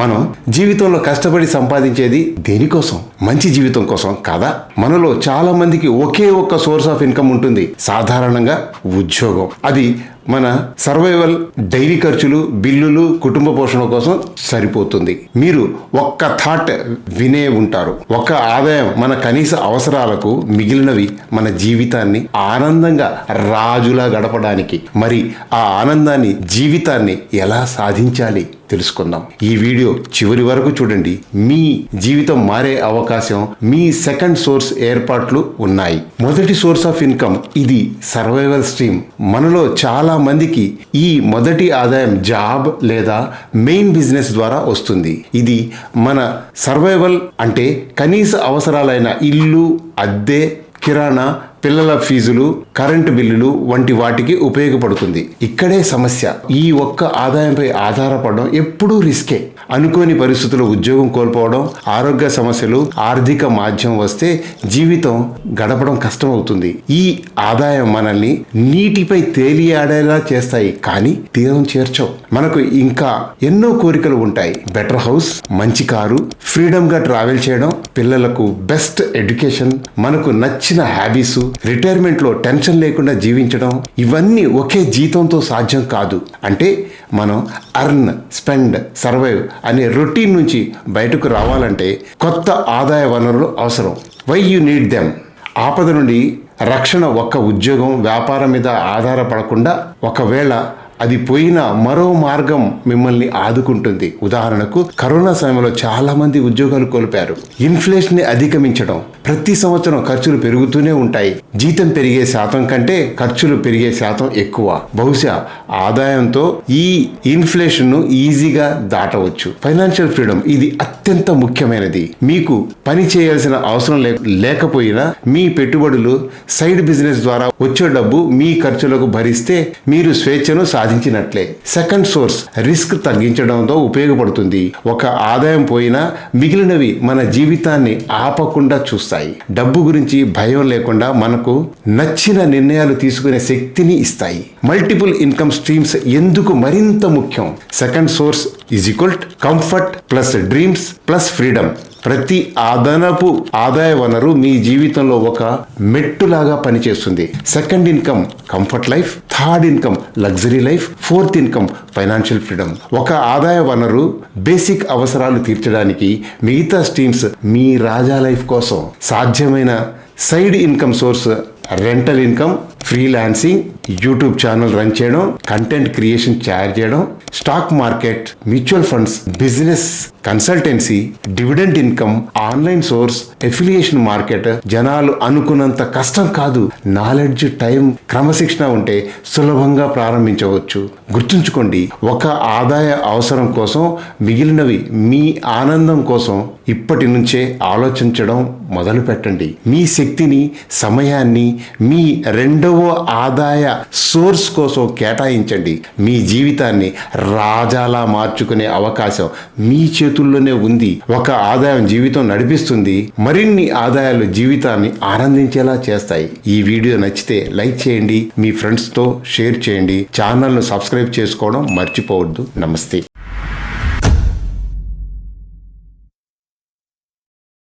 మనం జీవితంలో కష్టపడి సంపాదించేది దేనికోసం? మంచి జీవితం కోసం కాదా? మనలో చాలా మందికి ఒకే ఒక్క సోర్స్ ఆఫ్ ఇన్కమ్ ఉంటుంది, సాధారణంగా ఉద్యోగం. అది మన సర్వైవల్, డైలీ ఖర్చులు, బిల్లులు, కుటుంబ పోషణ కోసం సరిపోతుంది. మీరు ఒక్క థాట్ వినే ఉంటారు, ఒక్క ఆదాయం మన కనీస అవసరాలకు, మిగిలినవి మన జీవితాన్ని ఆనందంగా రాజులా గడపడానికి. మరి ఆ ఆనందాన్ని, జీవితాన్ని ఎలా సాధించాలి తెలుసుకుందాం. ఈ వీడియో చివరి వరకు చూడండి. మీ జీవితం మారే అవకాశం, మీ సెకండ్ సోర్స్ ఏర్పాట్లు ఉన్నాయి. మొదటి సోర్స్ ఆఫ్ ఇన్కమ్ ఇది సర్వైవల్ స్ట్రీమ్. మనలో చాలా మందికి ఈ మొదటి ఆదాయం జాబ్ లేదా మెయిన్ బిజినెస్ ద్వారా వస్తుంది. ఇది మన సర్వైవల్ అంటే కనీస అవసరాలైన ఇల్లు, అద్దె, కిరాణా, పిల్లల ఫీజులు, కరెంటు బిల్లులు వంటి వాటికి ఉపయోగపడుతుంది. ఇక్కడే సమస్య. ఈ ఒక్క ఆదాయంపై ఆధారపడడం ఎప్పుడూ రిస్కే. అనుకోని పరిస్థితుల్లో ఉద్యోగం కోల్పోవడం, ఆరోగ్య సమస్యలు, ఆర్థిక మాధ్యం వస్తే జీవితం గడపడం కష్టం అవుతుంది. ఈ ఆదాయం మనల్ని నీటిపై తేలియాడేలా చేస్తాయి, కానీ తీరం చేర్చవు. మనకు ఇంకా ఎన్నో కోరికలు ఉంటాయి. బెటర్ హౌస్, మంచి కారు, ఫ్రీడమ్ గా ట్రావెల్ చేయడం, పిల్లలకు బెస్ట్ ఎడ్యుకేషన్, మనకు నచ్చిన హ్యాబీస్, రిటైర్మెంట్ లో టెన్షన్ లేకుండా జీవించడం. ఇవన్నీ ఒకే జీతంతో సాధ్యం కాదు. అంటే మనం అర్న్, స్పెండ్, సర్వైవ్ అనే రొటీన్ నుంచి బయటకు రావాలంటే కొత్త ఆదాయ వనరులు అవసరం. Why you need them? ఆపద నుండి రక్షణ ఒక్క ఉద్యోగం, వ్యాపారం మీద ఆధారపడకుండా, ఒకవేళ అది పోయిన మరో మార్గం మిమ్మల్ని ఆదుకుంటుంది. ఉదాహరణకు కరోనా సమయంలో చాలా మంది ఉద్యోగాలు కోల్పోయారు. ఇన్ఫ్లేషన్ ని అధిగమించడం. ప్రతి సంవత్సరం ఖర్చులు పెరుగుతూనే ఉంటాయి. జీతం పెరిగే శాతం కంటే ఖర్చులు పెరిగే శాతం ఎక్కువ. బహుశా ఆదాయంతో ఈ ఇన్ఫ్లేషన్ ను ఈజీగా దాటవచ్చు. ఫైనాన్షియల్ ఫ్రీడమ్ ఇది అత్యంత ముఖ్యమైనది. మీకు పని చేయాల్సిన అవసరం లేకపోయినా మీ పెట్టుబడులు, సైడ్ బిజినెస్ ద్వారా వచ్చే డబ్బు మీ ఖర్చులకు భరిస్తే మీరు స్వేచ్ఛను సాధించినట్లే. సెకండ్ సోర్స్ రిస్క్ తగ్గించడంతో ఉపయోగపడుతుంది. ఒక ఆదాయం పోయినా మిగిలినవి మన జీవితాన్ని ఆపకుండా చూస్తాయి. డబ్బు గురించి భయం లేకుండా మనకు నచ్చిన నిర్ణయాలు తీసుకునే శక్తిని ఇస్తాయి. మల్టిపుల్ ఇన్కమ్ స్ట్రీమ్స్ ఎందుకు మరింత ముఖ్యం? Second source is equal comfort plus dreams plus freedom. ప్రతి అదనపు ఆదాయ వనరు మీ జీవితంలో ఒక మెట్టులాగా పనిచేస్తుంది. Second income comfort life, third income luxury life, fourth income financial freedom. ఒక ఆదాయ వనరు బేసిక్ అవసరాలు తీర్చడానికి, మిగతా స్ట్రీమ్స్ మీ రాజా లైఫ్ కోసం. సాధ్యమైన side income source rental income, freelancing, YouTube channel run చేయడం, కంటెంట్ క్రియేషన్ చేయడం, stock market, mutual funds, business consultancy, dividend income, online source, affiliation market. జనాలు అనుకున్నంత కష్టం కాదు. నాలెడ్జ్, టైం, క్రమశిక్షణ ఉంటే సులభంగా ప్రారంభించవచ్చు. గుర్తుంచుకోండి, ఒక ఆదాయ అవసరం కోసం, మిగిలినవి మీ ఆనందం కోసం ఇప్పటి నుంచే ఆలోచించడం మొదలు పెట్టండి. మీ శక్తిని, సమయాన్ని మీ రెండవ ఆదాయ సోర్స్ కోసం కేటాయించండి. మీ జీవితాన్ని రాజాలా మార్చుకునే అవకాశం మీ చేతుల్లోనే ఉంది. ఒక ఆదాయం జీవితం నడిపిస్తుంది, మరిన్ని ఆదాయాలు జీవితాన్ని ఆనందించేలా చేస్తాయి. ఈ వీడియో నచ్చితే లైక్ చేయండి, మీ ఫ్రెండ్స్ తో షేర్ చేయండి. ఛానల్ను సబ్స్క్రైబ్ చేసుకోవడం మర్చిపోవద్దు. నమస్తే.